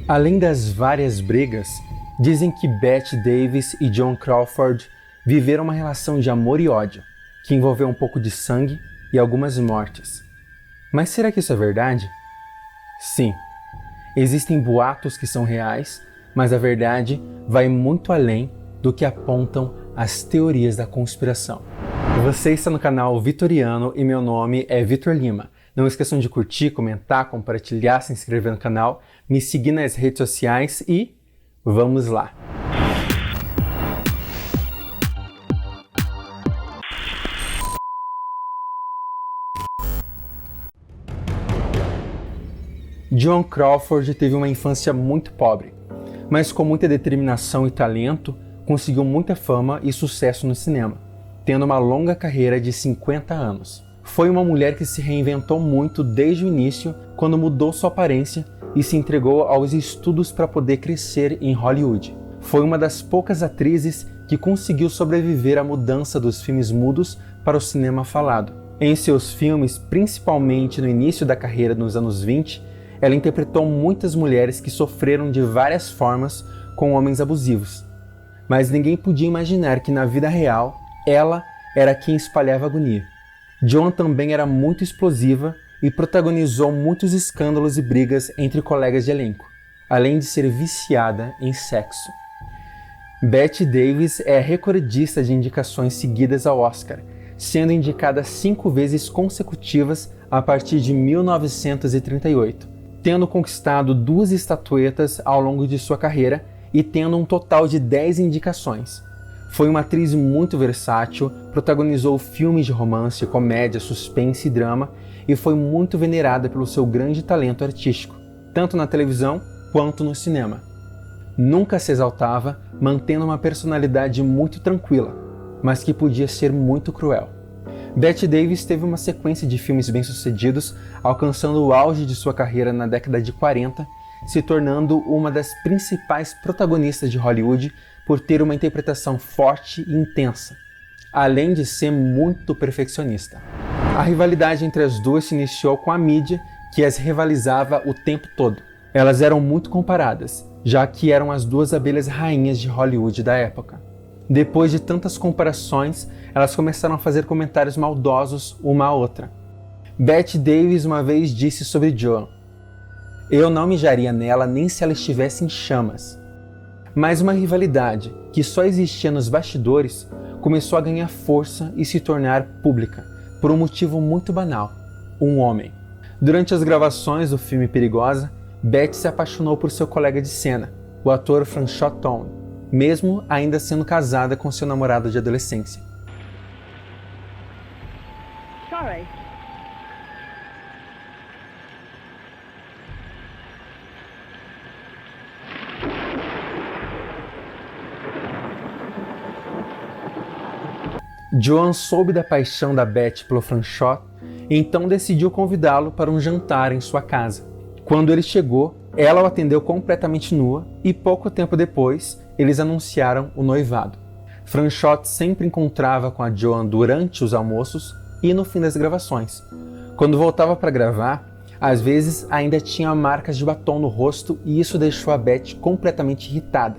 Além das várias brigas, dizem que Bette Davis e Joan Crawford viveram uma relação de amor e ódio, que envolveu um pouco de sangue e algumas mortes. Mas será que isso é verdade? Sim, existem boatos que são reais, mas a verdade vai muito além do que apontam as teorias da conspiração. Você está no canal Vitoriano e meu nome é Vitor Lima. Não esqueçam de curtir, comentar, compartilhar, se inscrever no canal, me seguir nas redes sociais e vamos lá! Joan Crawford teve uma infância muito pobre, mas com muita determinação e talento, conseguiu muita fama e sucesso no cinema, tendo uma longa carreira de 50 anos. Foi uma mulher que se reinventou muito desde o início, quando mudou sua aparência e se entregou aos estudos para poder crescer em Hollywood. Foi uma das poucas atrizes que conseguiu sobreviver à mudança dos filmes mudos para o cinema falado. Em seus filmes, principalmente no início da carreira nos anos 20, ela interpretou muitas mulheres que sofreram de várias formas com homens abusivos. Mas ninguém podia imaginar que na vida real, ela era quem espalhava agonia. Joan também era muito explosiva e protagonizou muitos escândalos e brigas entre colegas de elenco, além de ser viciada em sexo. Bette Davis é a recordista de indicações seguidas ao Oscar, sendo indicada 5 vezes consecutivas a partir de 1938, tendo conquistado 2 estatuetas ao longo de sua carreira e tendo um total de 10 indicações. Foi uma atriz muito versátil, protagonizou filmes de romance, comédia, suspense e drama e foi muito venerada pelo seu grande talento artístico, tanto na televisão quanto no cinema. Nunca se exaltava, mantendo uma personalidade muito tranquila, mas que podia ser muito cruel. Bette Davis teve uma sequência de filmes bem-sucedidos, alcançando o auge de sua carreira na década de 40, se tornando uma das principais protagonistas de Hollywood por ter uma interpretação forte e intensa, além de ser muito perfeccionista. A rivalidade entre as duas se iniciou com a mídia, que as rivalizava o tempo todo. Elas eram muito comparadas, já que eram as duas abelhas rainhas de Hollywood da época. Depois de tantas comparações, elas começaram a fazer comentários maldosos uma à outra. Bette Davis uma vez disse sobre Joan: "Eu não mijaria nela nem se ela estivesse em chamas." Mas uma rivalidade que só existia nos bastidores começou a ganhar força e se tornar pública, por um motivo muito banal: um homem. Durante as gravações do filme Perigosa, Bette se apaixonou por seu colega de cena, o ator Franchot Tone, mesmo ainda sendo casada com seu namorado de adolescência. Sorry. Joan soube da paixão da Bette pelo Franchot, então decidiu convidá-lo para um jantar em sua casa. Quando ele chegou, ela o atendeu completamente nua e pouco tempo depois, eles anunciaram o noivado. Franchot sempre encontrava com a Joan durante os almoços e no fim das gravações. Quando voltava para gravar, às vezes ainda tinha marcas de batom no rosto e isso deixou a Bette completamente irritada.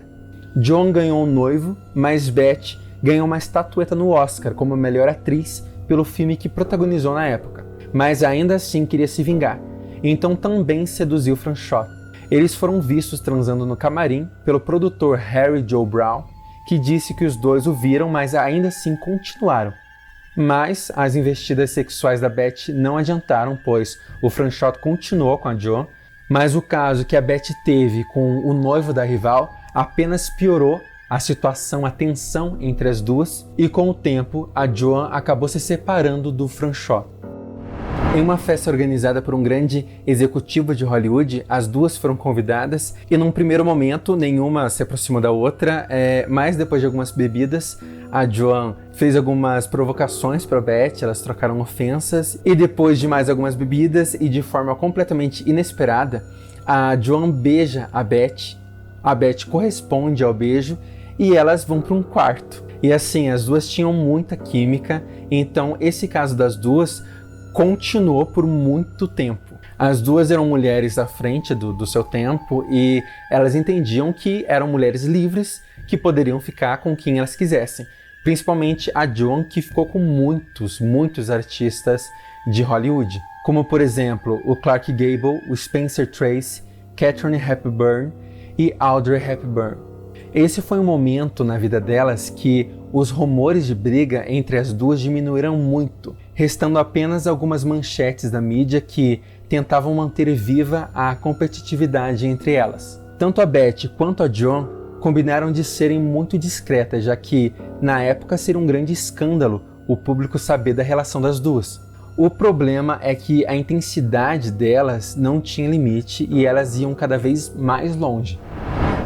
Joan ganhou um noivo, mas Bette ganhou uma estatueta no Oscar como melhor atriz pelo filme que protagonizou na época, mas ainda assim queria se vingar, então também seduziu Franchot. Eles foram vistos transando no camarim pelo produtor Harry Joe Brown, que disse que os dois o viram, mas ainda assim continuaram. Mas as investidas sexuais da Bette não adiantaram, pois o Franchot continuou com a Joan, mas o caso que a Bette teve com o noivo da rival apenas piorou a situação, a tensão entre as duas, e com o tempo a Joan acabou se separando do Franchot. Em uma festa organizada por um grande executivo de Hollywood, as duas foram convidadas e num primeiro momento nenhuma se aproximou da outra, mas depois de algumas bebidas, a Joan fez algumas provocações para a Bette, elas trocaram ofensas e depois de mais algumas bebidas e de forma completamente inesperada, a Joan beija a Bette corresponde ao beijo e elas vão para um quarto. E assim, as duas tinham muita química, então esse caso das duas continuou por muito tempo. As duas eram mulheres à frente do seu tempo e elas entendiam que eram mulheres livres que poderiam ficar com quem elas quisessem. Principalmente a Joan, que ficou com muitos artistas de Hollywood. Como, por exemplo, o Clark Gable, o Spencer Tracy, Katharine Hepburn e Audrey Hepburn. Esse foi um momento na vida delas que os rumores de briga entre as duas diminuíram muito, restando apenas algumas manchetes da mídia que tentavam manter viva a competitividade entre elas. Tanto a Beth quanto a Joan combinaram de serem muito discretas, já que, na época, seria um grande escândalo o público saber da relação das duas. O problema é que a intensidade delas não tinha limite e elas iam cada vez mais longe.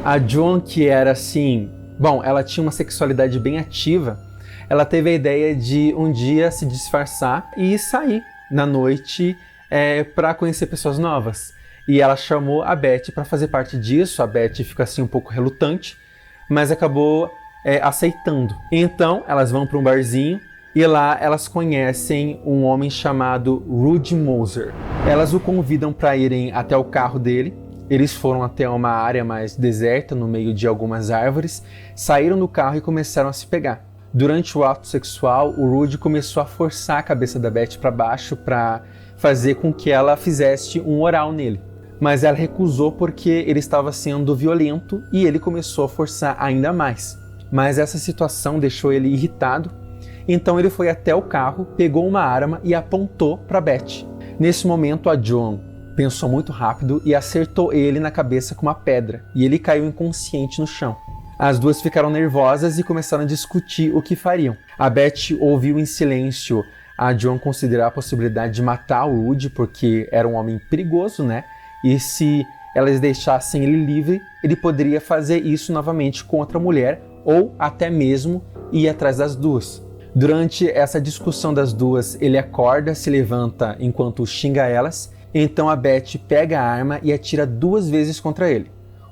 A Joan, que era assim... Bom, ela tinha uma sexualidade bem ativa, ela teve a ideia de um dia se disfarçar e sair na noite para conhecer pessoas novas. E ela chamou a Beth para fazer parte disso. A Beth fica assim um pouco relutante, mas acabou aceitando. Então elas vão para um barzinho e lá elas conhecem um homem chamado Rudy Moser. Elas o convidam para irem até o carro dele. Eles foram até uma área mais deserta, no meio de algumas árvores, saíram do carro e começaram a se pegar. Durante o ato sexual, o Rudy começou a forçar a cabeça da Beth para baixo para fazer com que ela fizesse um oral nele. Mas ela recusou porque ele estava sendo violento e ele começou a forçar ainda mais. Mas essa situação deixou ele irritado, então ele foi até o carro, pegou uma arma e apontou para Beth. Nesse momento, a Joan pensou muito rápido e acertou ele na cabeça com uma pedra, e ele caiu inconsciente no chão. As duas ficaram nervosas e começaram a discutir o que fariam. A Beth ouviu em silêncio a Joan considerar a possibilidade de matar o Rudy, porque era um homem perigoso, né? E se elas deixassem ele livre, ele poderia fazer isso novamente com outra mulher, ou até mesmo ir atrás das duas. Durante essa discussão das duas, ele acorda, se levanta enquanto xinga elas. Então a Beth pega a arma e atira 2 vezes contra ele.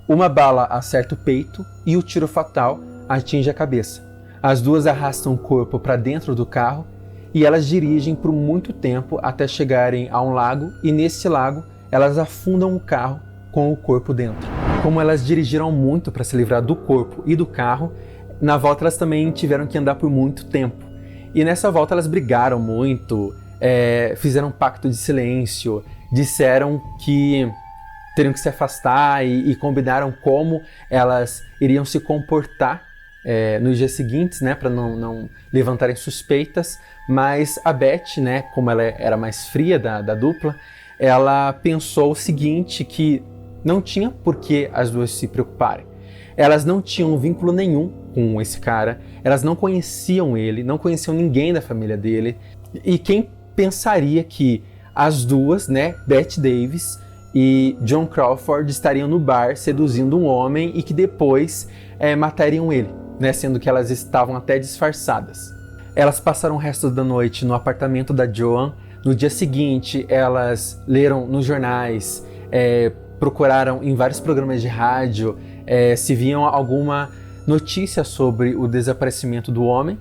Uma bala acerta o peito e o tiro fatal atinge a cabeça. As duas arrastam o corpo para dentro do carro e elas dirigem por muito tempo até chegarem a um lago, e nesse lago elas afundam o carro com o corpo dentro. Como elas dirigiram muito para se livrar do corpo e do carro, na volta elas também tiveram que andar por muito tempo. E nessa volta elas brigaram muito, fizeram um pacto de silêncio, disseram que teriam que se afastar e combinaram como elas iriam se comportar nos dias seguintes, né, para não levantarem suspeitas. Mas a Beth, né, como ela era mais fria da dupla, ela pensou o seguinte, que não tinha por que as duas se preocuparem. Elas não tinham vínculo nenhum com esse cara, elas não conheciam ele, não conheciam ninguém da família dele, e quem pensaria que as duas, né, Bette Davis e Joan Crawford, estariam no bar seduzindo um homem e que depois matariam ele, né, sendo que elas estavam até disfarçadas. Elas passaram o resto da noite no apartamento da Joan. No dia seguinte, elas leram nos jornais, procuraram em vários programas de rádio se viam alguma notícia sobre o desaparecimento do homem,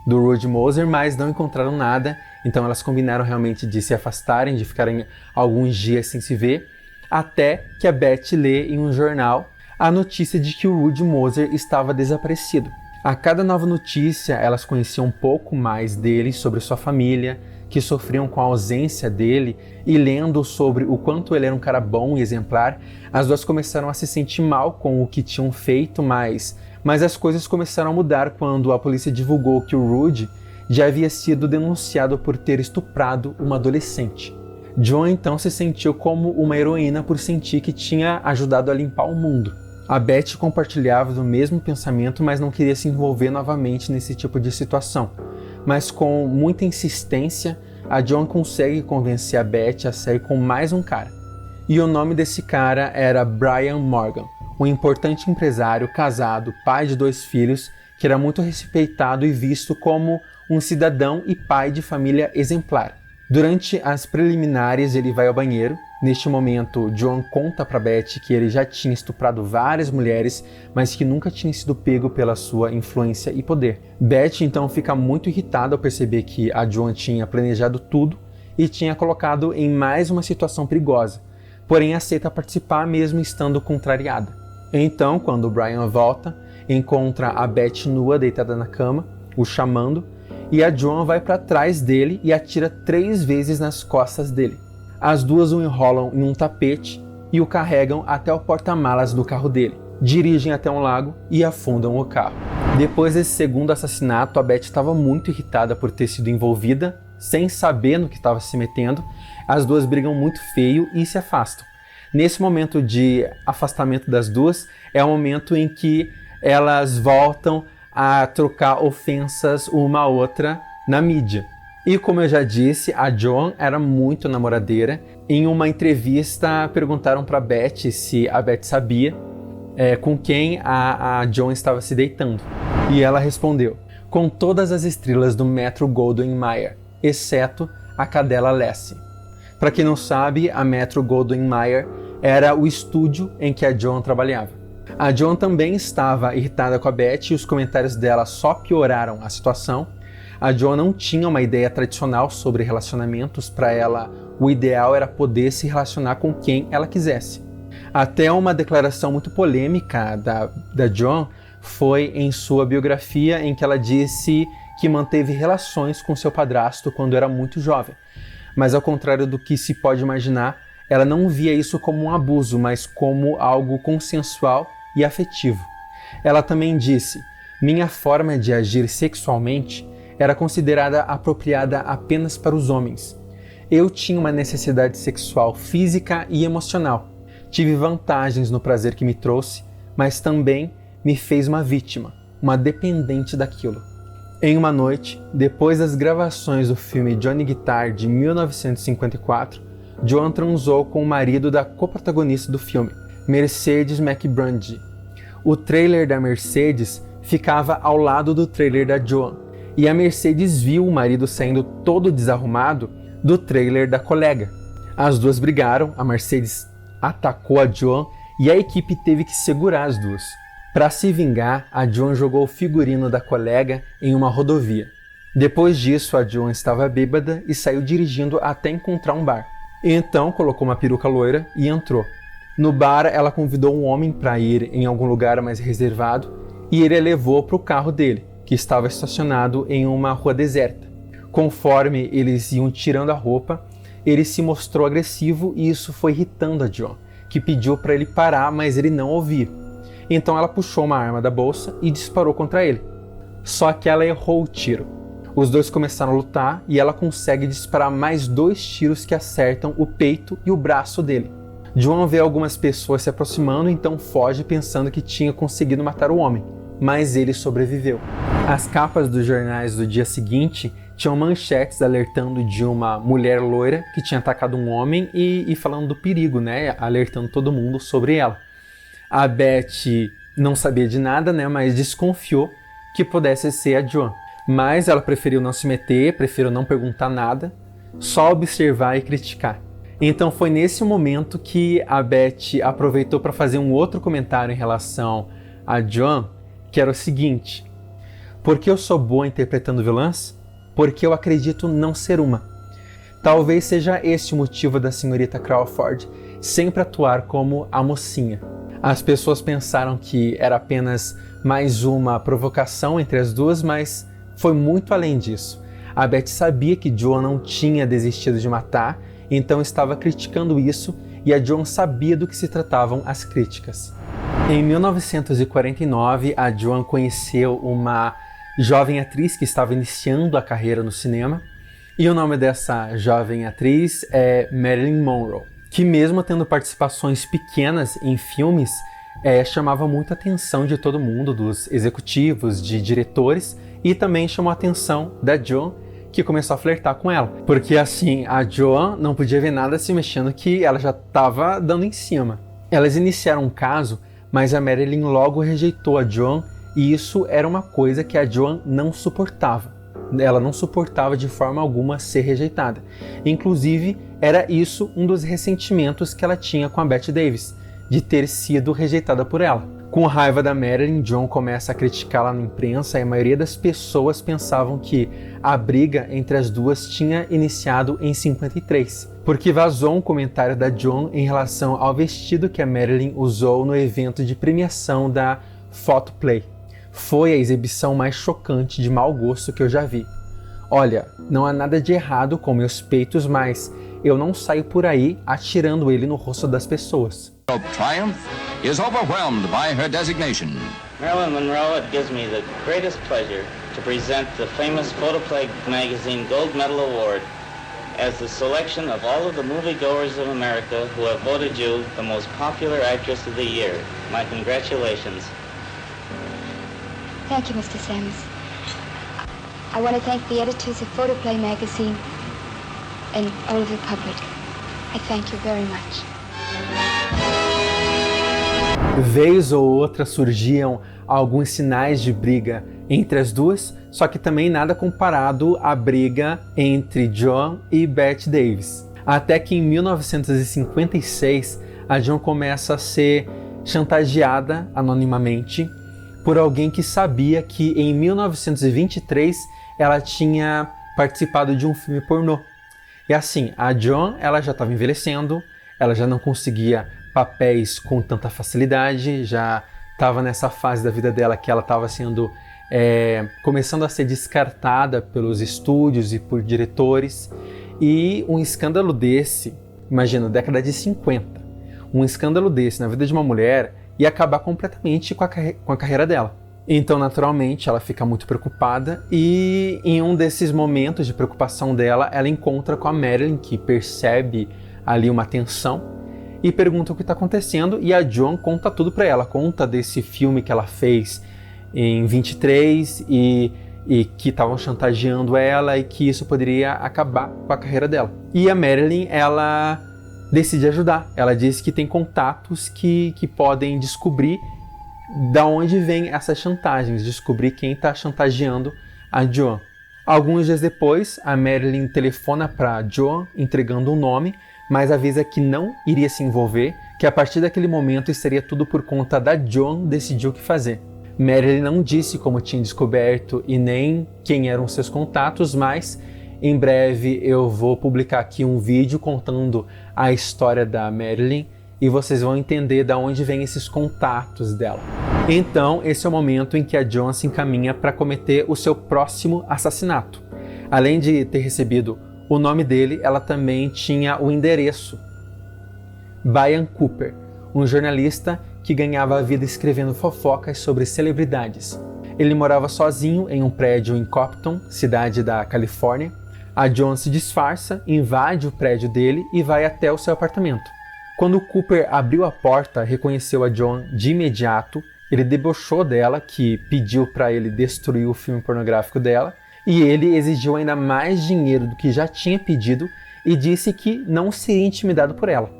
do Rudy Moser, mas não encontraram nada. Então elas combinaram realmente de se afastarem, de ficarem alguns dias sem se ver, até que a Beth lê em um jornal a notícia de que o Rudy Moser estava desaparecido. A cada nova notícia, elas conheciam um pouco mais dele, sobre sua família, que sofriam com a ausência dele, e lendo sobre o quanto ele era um cara bom e exemplar, as duas começaram a se sentir mal com o que tinham feito, mas as coisas começaram a mudar quando a polícia divulgou que o Rudy já havia sido denunciado por ter estuprado uma adolescente. Joan então se sentiu como uma heroína por sentir que tinha ajudado a limpar o mundo. A Beth compartilhava do mesmo pensamento, mas não queria se envolver novamente nesse tipo de situação. Mas com muita insistência, a Joan consegue convencer a Beth a sair com mais um cara. E o nome desse cara era Brian Morgan, um importante empresário, casado, pai de 2 filhos, que era muito respeitado e visto como um cidadão e pai de família exemplar. Durante as preliminares, ele vai ao banheiro. Neste momento, Joan conta para Beth que ele já tinha estuprado várias mulheres, mas que nunca tinha sido pego pela sua influência e poder. Beth então fica muito irritada ao perceber que a Joan tinha planejado tudo e tinha colocado em mais uma situação perigosa, porém aceita participar mesmo estando contrariada. Então, quando o Brian volta, encontra a Beth nua deitada na cama, o chamando, e a Joan vai para trás dele e atira 3 vezes nas costas dele. As duas o enrolam em um tapete e o carregam até o porta-malas do carro dele. Dirigem até um lago e afundam o carro. Depois desse segundo assassinato, a Beth estava muito irritada por ter sido envolvida, sem saber no que estava se metendo. As duas brigam muito feio e se afastam. Nesse momento de afastamento das duas, é o momento em que elas voltam a trocar ofensas uma à outra na mídia. E como eu já disse, a Joan era muito namoradeira. Em uma entrevista, perguntaram para Beth se a Beth sabia com quem a Joan estava se deitando. E ela respondeu: com todas as estrelas do Metro-Goldwyn-Mayer, exceto a cadela Lassie. Para quem não sabe, a Metro-Goldwyn-Mayer era o estúdio em que a Joan trabalhava. A Joan também estava irritada com a Beth e os comentários dela só pioraram a situação. A Joan não tinha uma ideia tradicional sobre relacionamentos. Para ela, o ideal era poder se relacionar com quem ela quisesse. Até uma declaração muito polêmica da Joan foi em sua biografia, em que ela disse que manteve relações com seu padrasto quando era muito jovem. Mas ao contrário do que se pode imaginar, ela não via isso como um abuso, mas como algo consensual e afetivo. Ela também disse: minha forma de agir sexualmente era considerada apropriada apenas para os homens. Eu tinha uma necessidade sexual física e emocional. Tive vantagens no prazer que me trouxe, mas também me fez uma vítima, uma dependente daquilo. Em uma noite, depois das gravações do filme Johnny Guitar de 1954, Joan transou com o marido da coprotagonista do filme, Mercedes McBrady. O trailer da Mercedes ficava ao lado do trailer da Joan, e a Mercedes viu o marido saindo todo desarrumado do trailer da colega. As duas brigaram, a Mercedes atacou a Joan e a equipe teve que segurar as duas. Para se vingar, a Joan jogou o figurino da colega em uma rodovia. Depois disso, a Joan estava bêbada e saiu dirigindo até encontrar um bar. Então, colocou uma peruca loira e entrou. No bar, ela convidou um homem para ir em algum lugar mais reservado e ele a levou para o carro dele, que estava estacionado em uma rua deserta. Conforme eles iam tirando a roupa, ele se mostrou agressivo e isso foi irritando a Joan, que pediu para ele parar, mas ele não ouvia. Então ela puxou uma arma da bolsa e disparou contra ele. Só que ela errou o tiro. Os dois começaram a lutar e ela consegue disparar mais 2 tiros que acertam o peito e o braço dele. Joan vê algumas pessoas se aproximando, então foge pensando que tinha conseguido matar o homem, mas ele sobreviveu. As capas dos jornais do dia seguinte tinham manchetes alertando de uma mulher loira que tinha atacado um homem e falando do perigo, né? Alertando todo mundo sobre ela. A Beth não sabia de nada, né? Mas desconfiou que pudesse ser a Joan. Mas ela preferiu não se meter, preferiu não perguntar nada, só observar e criticar. Então foi nesse momento que a Beth aproveitou para fazer um outro comentário em relação a Joan, que era o seguinte: porque eu sou boa interpretando vilãs? Porque eu acredito não ser uma. Talvez seja esse o motivo da senhorita Crawford sempre atuar como a mocinha. As pessoas pensaram que era apenas mais uma provocação entre as duas, mas foi muito além disso. A Beth sabia que Joan não tinha desistido de matar, então estava criticando isso, e a Joan sabia do que se tratavam as críticas. Em 1949, a Joan conheceu uma jovem atriz que estava iniciando a carreira no cinema, e o nome dessa jovem atriz é Marilyn Monroe, que mesmo tendo participações pequenas em filmes, chamava muita atenção de todo mundo, dos executivos, de diretores, e também chamou a atenção da Joan, que começou a flertar com ela. Porque assim, a Joan não podia ver nada se mexendo, que ela já estava dando em cima. Elas iniciaram um caso, mas a Marilyn logo rejeitou a Joan, e isso era uma coisa que a Joan não suportava. Ela não suportava de forma alguma ser rejeitada. Inclusive, era isso um dos ressentimentos que ela tinha com a Bette Davis, de ter sido rejeitada por ela. Com raiva da Marilyn, John começa a criticá-la na imprensa e a maioria das pessoas pensavam que a briga entre as duas tinha iniciado em 53, porque vazou um comentário da John em relação ao vestido que a Marilyn usou no evento de premiação da Photoplay. Foi a exibição mais chocante de mau gosto que eu já vi. Olha, não há nada de errado com meus peitos, mas eu não saio por aí atirando ele no rosto das pessoas. Triumph is overwhelmed by her designation. Marilyn Monroe, it gives me the greatest pleasure to present the famous Photoplay magazine Gold Medal Award as the selection of all of the moviegoers of America who have voted you the most popular actress of the year. My congratulations. Thank you, Mr. Samus. I want to thank the editors of Photoplay magazine and all of the public. I thank you very much. Vez ou outra surgiam alguns sinais de briga entre as duas, só que também nada comparado à briga entre John e Bette Davis. Até que em 1956, a John começa a ser chantageada anonimamente por alguém que sabia que em 1923 ela tinha participado de um filme pornô. E assim, a John ela já estava envelhecendo, ela já não conseguia papéis com tanta facilidade, já estava nessa fase da vida dela que ela estava sendo começando a ser descartada pelos estúdios e por diretores. E um escândalo desse, imagina, década de 50, um escândalo desse na vida de uma mulher ia acabar completamente com a carreira dela. Então, naturalmente, ela fica muito preocupada e em um desses momentos de preocupação dela, ela encontra com a Marilyn, que percebe ali uma tensão e pergunta o que está acontecendo, e a John conta tudo para ela, conta desse filme que ela fez em 23 e que estavam chantageando ela e que isso poderia acabar com a carreira dela. E a Marilyn, ela decide ajudar, ela diz que tem contatos que podem descobrir da onde vem essas chantagens, descobrir quem está chantageando a John. Alguns dias depois, a Marilyn telefona para John entregando um nome, mas avisa que não iria se envolver, que a partir daquele momento seria tudo por conta da John decidir o que fazer. Marilyn não disse como tinha descoberto e nem quem eram seus contatos, mas em breve eu vou publicar aqui um vídeo contando a história da Marilyn e vocês vão entender de onde vêm esses contatos dela. Então, esse é o momento em que a John se encaminha para cometer o seu próximo assassinato. Além de ter recebido o nome dele, ela também tinha o endereço. Brian Cooper, um jornalista que ganhava a vida escrevendo fofocas sobre celebridades. Ele morava sozinho em um prédio em Compton, cidade da Califórnia. A John se disfarça, invade o prédio dele e vai até o seu apartamento. Quando Cooper abriu a porta, reconheceu a John de imediato. Ele debochou dela, que pediu para ele destruir o filme pornográfico dela, e ele exigiu ainda mais dinheiro do que já tinha pedido e disse que não seria intimidado por ela.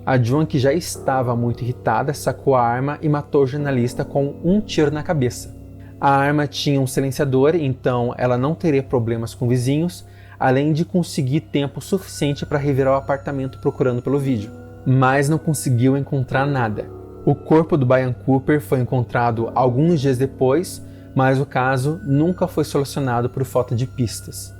A John, que já estava muito irritada, sacou a arma e matou o jornalista com um tiro na cabeça. A arma tinha um silenciador, então ela não teria problemas com vizinhos, além de conseguir tempo suficiente para revirar o apartamento procurando pelo vídeo. Mas não conseguiu encontrar nada. O corpo do Brian Cooper foi encontrado alguns dias depois, mas o caso nunca foi solucionado por falta de pistas.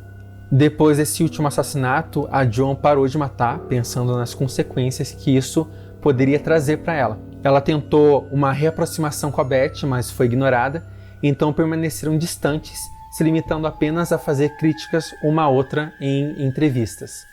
Depois desse último assassinato, a John parou de matar, pensando nas consequências que isso poderia trazer para ela. Ela tentou uma reaproximação com a Bette, mas foi ignorada, então permaneceram distantes, se limitando apenas a fazer críticas uma à outra em entrevistas.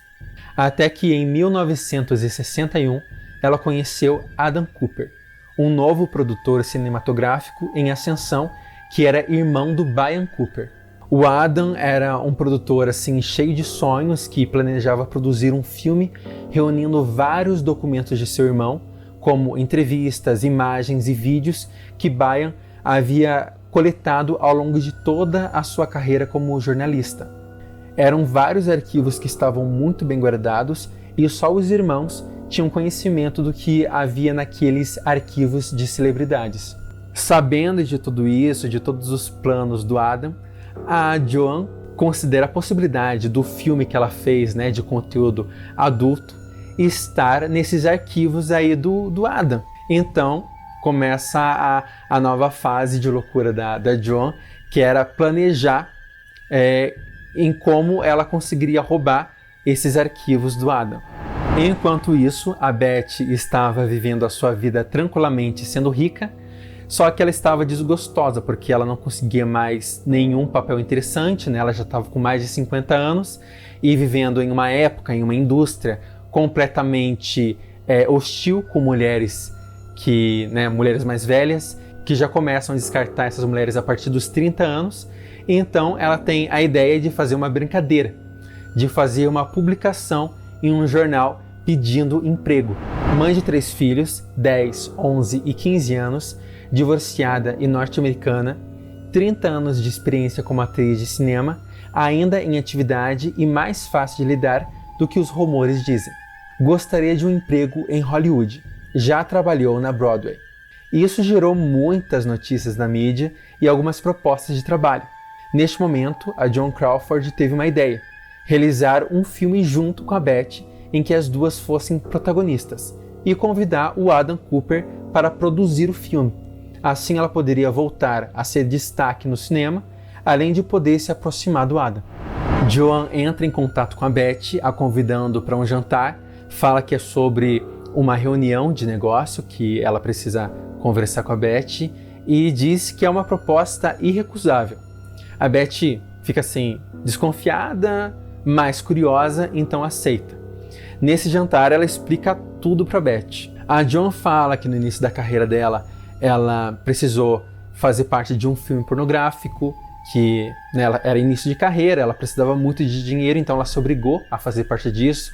Até que em 1961, ela conheceu Adam Cooper, um novo produtor cinematográfico em ascensão que era irmão do Brian Cooper. O Adam era um produtor assim cheio de sonhos que planejava produzir um filme reunindo vários documentos de seu irmão, como entrevistas, imagens e vídeos que Brian havia coletado ao longo de toda a sua carreira como jornalista. Eram vários arquivos que estavam muito bem guardados e só os irmãos tinham conhecimento do que havia naqueles arquivos de celebridades. Sabendo de tudo isso, de todos os planos do Adam, a Joan considera a possibilidade do filme que ela fez, de conteúdo adulto, estar nesses arquivos aí do Adam. Então, começa a nova fase de loucura da Joan, que era planejar em como ela conseguiria roubar esses arquivos do Adam. Enquanto isso, a Beth estava vivendo a sua vida tranquilamente, sendo rica, só que ela estava desgostosa, porque ela não conseguia mais nenhum papel interessante, né? Ela já estava com mais de 50 anos e vivendo em uma época, em uma indústria completamente hostil com mulheres mulheres mais velhas, que já começam a descartar essas mulheres a partir dos 30 anos. E então ela tem a ideia de fazer uma brincadeira, de fazer uma publicação em um jornal pedindo emprego. Mãe de 3 filhos, 10, 11 e 15 anos, divorciada e norte-americana, 30 anos de experiência como atriz de cinema, ainda em atividade e mais fácil de lidar do que os rumores dizem. Gostaria de um emprego em Hollywood. Já trabalhou na Broadway. Isso gerou muitas notícias na mídia e algumas propostas de trabalho. Neste momento, a Joan Crawford teve uma ideia: realizar um filme junto com a Beth em que as duas fossem protagonistas e convidar o Adam Cooper para produzir o filme. Assim ela poderia voltar a ser destaque no cinema, além de poder se aproximar do Adam. Joan entra em contato com a Beth, a convidando para um jantar, fala que é sobre uma reunião de negócio, que ela precisa conversar com a Beth, e diz que é uma proposta irrecusável. A Beth fica assim, desconfiada, mas curiosa, então aceita. Nesse jantar ela explica tudo para Beth. A Joan fala que no início da carreira dela, ela precisou fazer parte de um filme pornográfico, que ela era início de carreira, ela precisava muito de dinheiro, então ela se obrigou a fazer parte disso.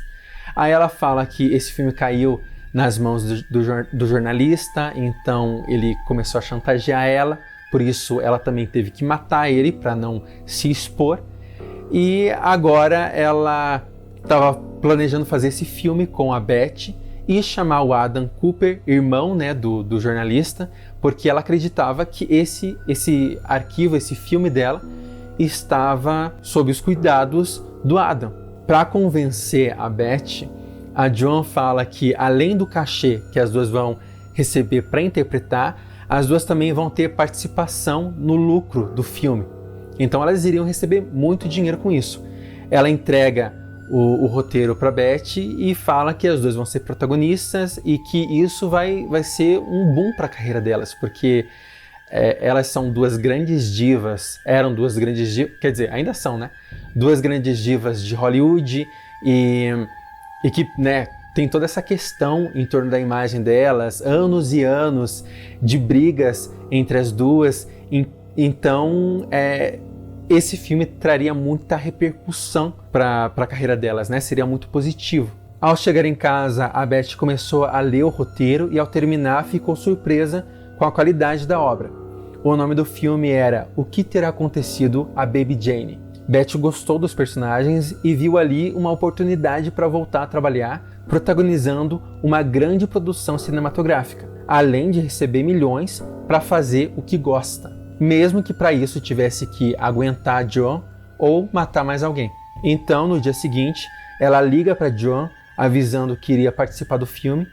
Aí ela fala que esse filme caiu nas mãos do jornalista, então ele começou a chantagear ela, por isso ela também teve que matar ele para não se expor. E agora ela estava planejando fazer esse filme com a Beth e chamar o Adam Cooper, irmão do jornalista, porque ela acreditava que esse arquivo, esse filme dela, estava sob os cuidados do Adam. Para convencer a Beth, a Joan fala que além do cachê que as duas vão receber para interpretar, as duas também vão ter participação no lucro do filme. Então elas iriam receber muito dinheiro com isso. Ela entrega o roteiro para Beth e fala que as duas vão ser protagonistas e que isso vai ser um boom para a carreira delas, porque elas são duas grandes divas, eram duas grandes divas, quer dizer, ainda são, né? Duas grandes divas de Hollywood e que, tem toda essa questão em torno da imagem delas, anos e anos de brigas entre as duas. Então, esse filme traria muita repercussão para a carreira delas, seria muito positivo. Ao chegar em casa, a Beth começou a ler o roteiro e ao terminar ficou surpresa com a qualidade da obra. O nome do filme era O Que Terá Acontecido a Baby Jane. Beth gostou dos personagens e viu ali uma oportunidade para voltar a trabalhar, protagonizando uma grande produção cinematográfica, além de receber milhões para fazer o que gosta, mesmo que para isso tivesse que aguentar a Joan ou matar mais alguém. Então, no dia seguinte, ela liga para Joan avisando que iria participar do filme.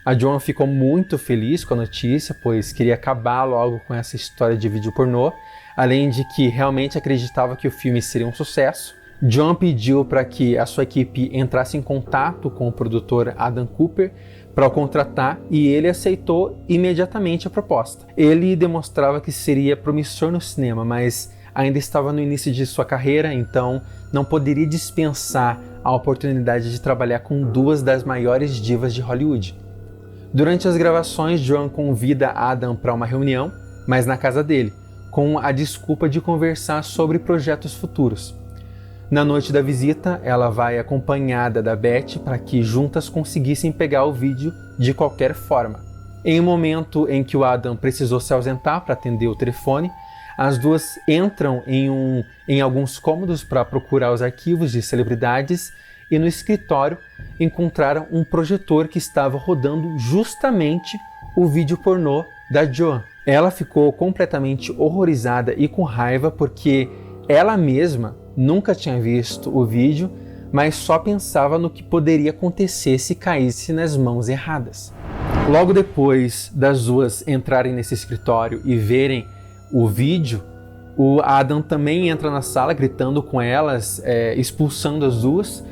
A Joan ficou muito feliz com a notícia, pois queria acabar logo com essa história de vídeo pornô, além de que realmente acreditava que o filme seria um sucesso. Joan pediu para que a sua equipe entrasse em contato com o produtor Adam Cooper para o contratar e ele aceitou imediatamente a proposta. Ele demonstrava que seria promissor no cinema, mas ainda estava no início de sua carreira, então não poderia dispensar a oportunidade de trabalhar com duas das maiores divas de Hollywood. Durante as gravações, Joan convida Adam para uma reunião, mas na casa dele, com a desculpa de conversar sobre projetos futuros. Na noite da visita, ela vai acompanhada da Beth para que juntas conseguissem pegar o vídeo de qualquer forma. Em um momento em que o Adam precisou se ausentar para atender o telefone, as duas entram em alguns cômodos para procurar os arquivos de celebridades e no escritório encontraram um projetor que estava rodando justamente o vídeo pornô da Joan. Ela ficou completamente horrorizada e com raiva porque ela mesma nunca tinha visto o vídeo, mas só pensava no que poderia acontecer se caísse nas mãos erradas. Logo depois das duas entrarem nesse escritório e verem o vídeo, o Adam também entra na sala gritando com elas, expulsando as duas.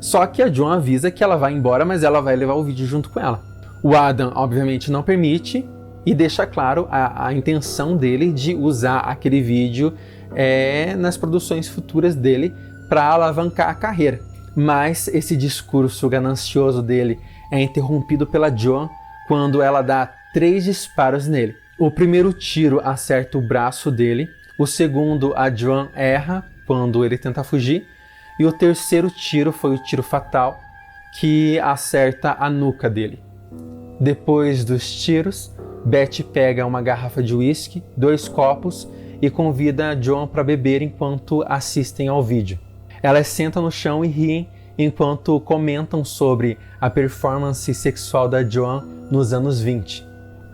Só que a Joan avisa que ela vai embora, mas ela vai levar o vídeo junto com ela. O Adam, obviamente, não permite e deixa claro a intenção dele de usar aquele vídeo nas produções futuras dele para alavancar a carreira. Mas esse discurso ganancioso dele é interrompido pela Joan quando ela dá 3 disparos nele. O primeiro tiro acerta o braço dele, o segundo a Joan erra quando ele tenta fugir, e o terceiro tiro foi o tiro fatal que acerta a nuca dele. Depois dos tiros, Beth pega uma garrafa de uísque, 2 copos e convida a Joan para beber enquanto assistem ao vídeo. Elas sentam no chão e riem enquanto comentam sobre a performance sexual da Joan nos anos 20.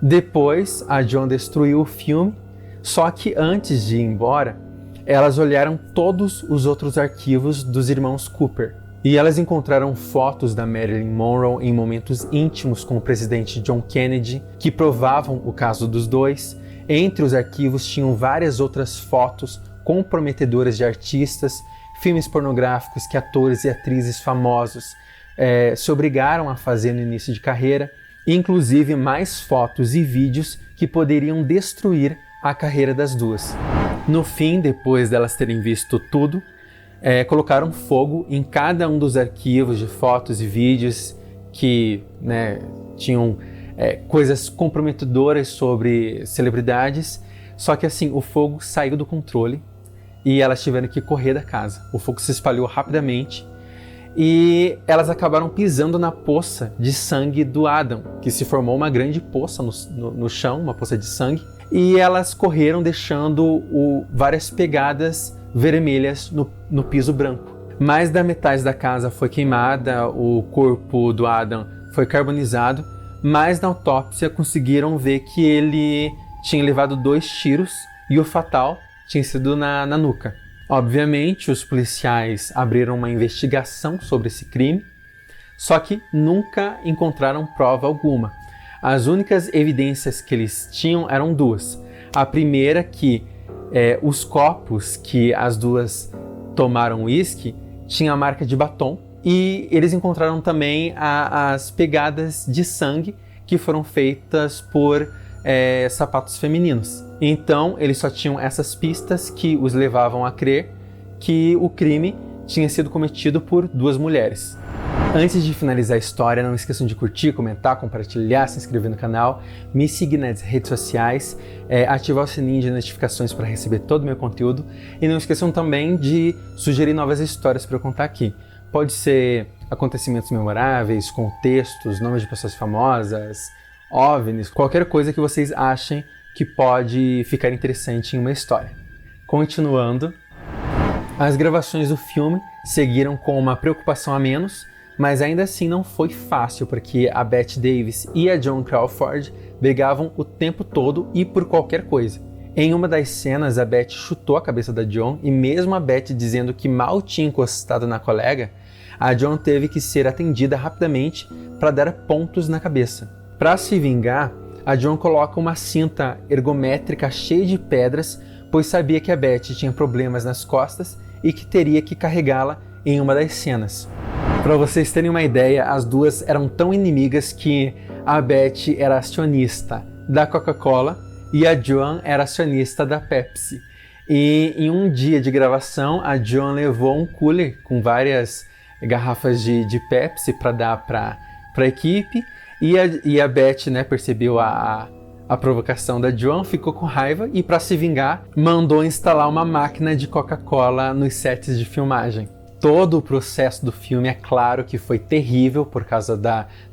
Depois, a Joan destruiu o filme, só que antes de ir embora, elas olharam todos os outros arquivos dos irmãos Cooper e elas encontraram fotos da Marilyn Monroe em momentos íntimos com o presidente John Kennedy que provavam o caso dos dois. Entre os arquivos tinham várias outras fotos comprometedoras de artistas, filmes pornográficos que atores e atrizes famosos se obrigaram a fazer no início de carreira, inclusive mais fotos e vídeos que poderiam destruir a carreira das duas. No fim, depois delas terem visto tudo, colocaram fogo em cada um dos arquivos de fotos e vídeos que tinham coisas comprometedoras sobre celebridades, só que assim, o fogo saiu do controle e elas tiveram que correr da casa. O fogo se espalhou rapidamente e elas acabaram pisando na poça de sangue do Adam, que se formou uma grande poça no chão, uma poça de sangue, e elas correram deixando várias pegadas vermelhas no piso branco. Mais da metade da casa foi queimada, o corpo do Adam foi carbonizado, mas na autópsia conseguiram ver que ele tinha levado 2 tiros e o fatal tinha sido na nuca. Obviamente, os policiais abriram uma investigação sobre esse crime, só que nunca encontraram prova alguma. As únicas evidências que eles tinham eram 2. A primeira que os copos que as duas tomaram uísque tinham a marca de batom, e eles encontraram também as pegadas de sangue que foram feitas por sapatos femininos. Então, eles só tinham essas pistas que os levavam a crer que o crime tinha sido cometido por 2 mulheres. Antes de finalizar a história, não esqueçam de curtir, comentar, compartilhar, se inscrever no canal, me seguir nas redes sociais, ativar o sininho de notificações para receber todo o meu conteúdo, e não esqueçam também de sugerir novas histórias para eu contar aqui. Pode ser acontecimentos memoráveis, contextos, nomes de pessoas famosas, OVNIs, qualquer coisa que vocês achem que pode ficar interessante em uma história. Continuando, as gravações do filme seguiram com uma preocupação a menos, mas ainda assim não foi fácil, porque a Bette Davis e a Joan Crawford brigavam o tempo todo e por qualquer coisa. Em uma das cenas, a Bette chutou a cabeça da Joan, e mesmo a Bette dizendo que mal tinha encostado na colega, a Joan teve que ser atendida rapidamente para dar pontos na cabeça. Para se vingar, a Joan coloca uma cinta ergométrica cheia de pedras, pois sabia que a Bette tinha problemas nas costas e que teria que carregá-la em uma das cenas. Para vocês terem uma ideia, as duas eram tão inimigas que a Bette era acionista da Coca-Cola e a Joan era acionista da Pepsi. E em um dia de gravação, a Joan levou um cooler com várias garrafas de Pepsi para dar para a equipe, e a Bette, percebeu a provocação da Joan, ficou com raiva e, para se vingar, mandou instalar uma máquina de Coca-Cola nos sets de filmagem. Todo o processo do filme, é claro que foi terrível por causa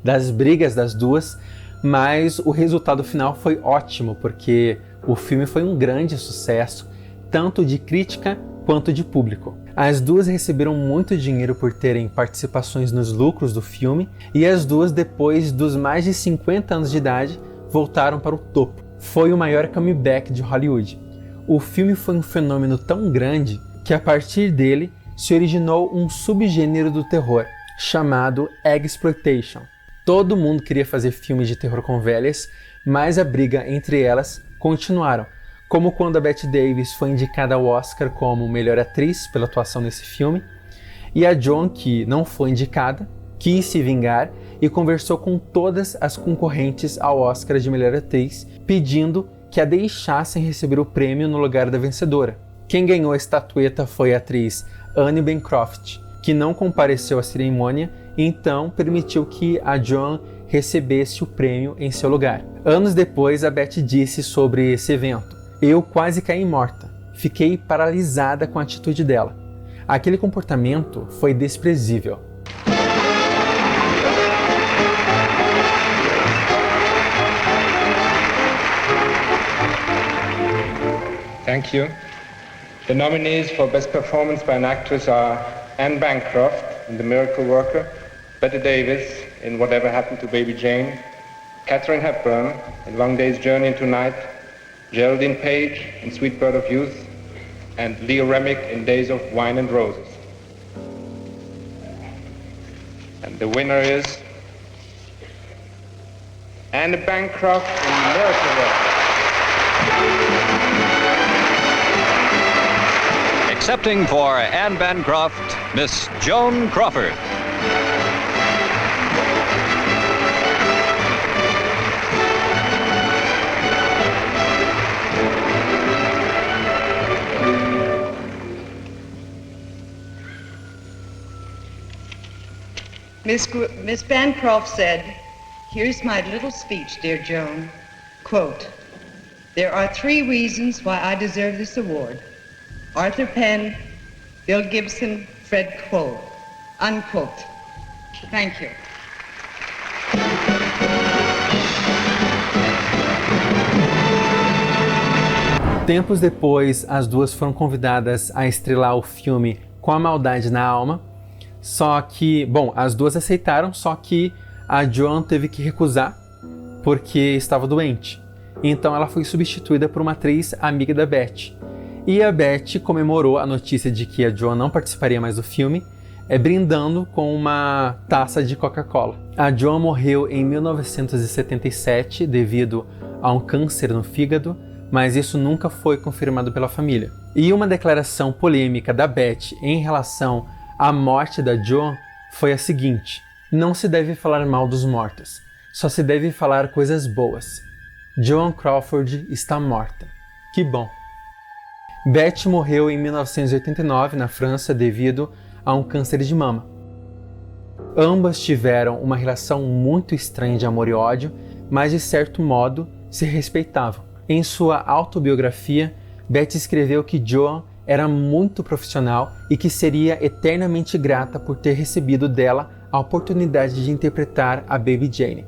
das brigas das duas, mas o resultado final foi ótimo, porque o filme foi um grande sucesso, tanto de crítica quanto de público. As duas receberam muito dinheiro por terem participações nos lucros do filme, e as duas, depois dos mais de 50 anos de idade, voltaram para o topo. Foi o maior comeback de Hollywood. O filme foi um fenômeno tão grande que, a partir dele, se originou um subgênero do terror chamado Eggsploitation. Todo mundo queria fazer filmes de terror com velhas, mas a briga entre elas continuaram, como quando a Bette Davis foi indicada ao Oscar como melhor atriz pela atuação nesse filme, e a Joan, que não foi indicada, quis se vingar e conversou com todas as concorrentes ao Oscar de melhor atriz, pedindo que a deixassem receber o prêmio no lugar da vencedora. Quem ganhou a estatueta foi a atriz Anne Bancroft, que não compareceu à cerimônia e então permitiu que a Joan recebesse o prêmio em seu lugar. Anos depois, a Bette disse sobre esse evento: "Eu quase caí morta. Fiquei paralisada com a atitude dela. Aquele comportamento foi desprezível." Thank you. The nominees for Best Performance by an Actress are Anne Bancroft in The Miracle Worker, Bette Davis in Whatever Happened to Baby Jane, Katharine Hepburn in Long Day's Journey into Night, Geraldine Page in Sweet Bird of Youth, and Leo Remick in Days of Wine and Roses. And the winner is Anne Bancroft in Miracle Worker. Accepting for Anne Bancroft, Miss Joan Crawford. Miss Bancroft said, "Here's my little speech, dear Joan. Quote, there are 3 reasons why I deserve this award. Arthur Penn, Bill Gibson, Fred Cole." Unquote. Thank you. Tempos depois, as duas foram convidadas a estrelar o filme Com a Maldade na Alma, só que, as duas aceitaram, só que a Joan teve que recusar porque estava doente. Então ela foi substituída por uma atriz amiga da Bette. E a Bette comemorou a notícia de que a Joan não participaria mais do filme, brindando com uma taça de Coca-Cola. A Joan morreu em 1977 devido a um câncer no fígado, mas isso nunca foi confirmado pela família. E uma declaração polêmica da Bette em relação à morte da Joan foi a seguinte: "Não se deve falar mal dos mortos, só se deve falar coisas boas. Joan Crawford está morta. Que bom." Bette morreu em 1989 na França devido a um câncer de mama. Ambas tiveram uma relação muito estranha de amor e ódio, mas de certo modo se respeitavam. Em sua autobiografia, Bette escreveu que Joan era muito profissional e que seria eternamente grata por ter recebido dela a oportunidade de interpretar a Baby Jane.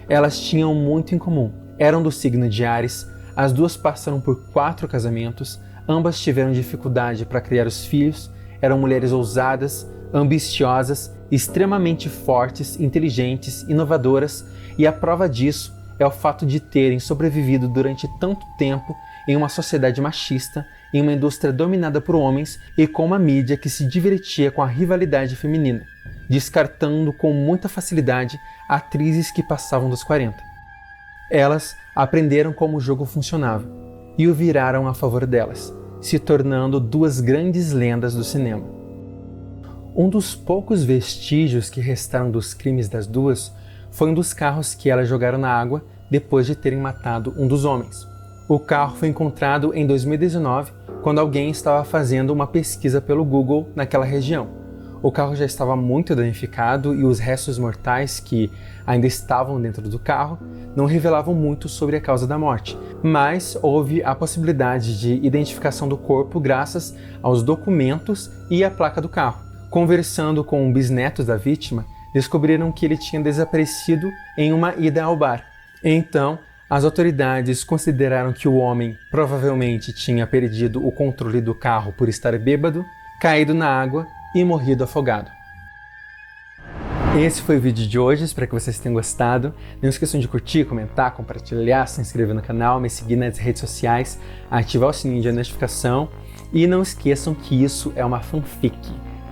Elas tinham muito em comum. Eram do signo de Áries, as duas passaram por 4 casamentos, ambas tiveram dificuldade para criar os filhos, eram mulheres ousadas, ambiciosas, extremamente fortes, inteligentes, inovadoras, e a prova disso é o fato de terem sobrevivido durante tanto tempo em uma sociedade machista, em uma indústria dominada por homens e com uma mídia que se divertia com a rivalidade feminina, descartando com muita facilidade atrizes que passavam dos 40. Elas aprenderam como o jogo funcionava e o viraram a favor delas, se tornando 2 grandes lendas do cinema. Um dos poucos vestígios que restaram dos crimes das duas foi um dos carros que elas jogaram na água depois de terem matado um dos homens. O carro foi encontrado em 2019, quando alguém estava fazendo uma pesquisa pelo Google naquela região. O carro já estava muito danificado e os restos mortais que ainda estavam dentro do carro não revelavam muito sobre a causa da morte, mas houve a possibilidade de identificação do corpo graças aos documentos e à placa do carro. Conversando com bisnetos da vítima, descobriram que ele tinha desaparecido em uma ida ao bar. Então, as autoridades consideraram que o homem provavelmente tinha perdido o controle do carro por estar bêbado, caído na água e morrido afogado. Esse foi o vídeo de hoje, espero que vocês tenham gostado. Não esqueçam de curtir, comentar, compartilhar, se inscrever no canal, me seguir nas redes sociais, ativar o sininho de notificação e não esqueçam que isso é uma fanfic.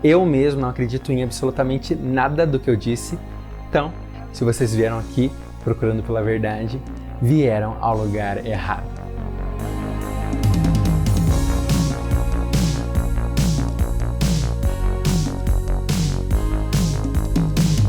Eu mesmo não acredito em absolutamente nada do que eu disse, então Se vocês vieram aqui procurando pela verdade, vieram ao lugar errado.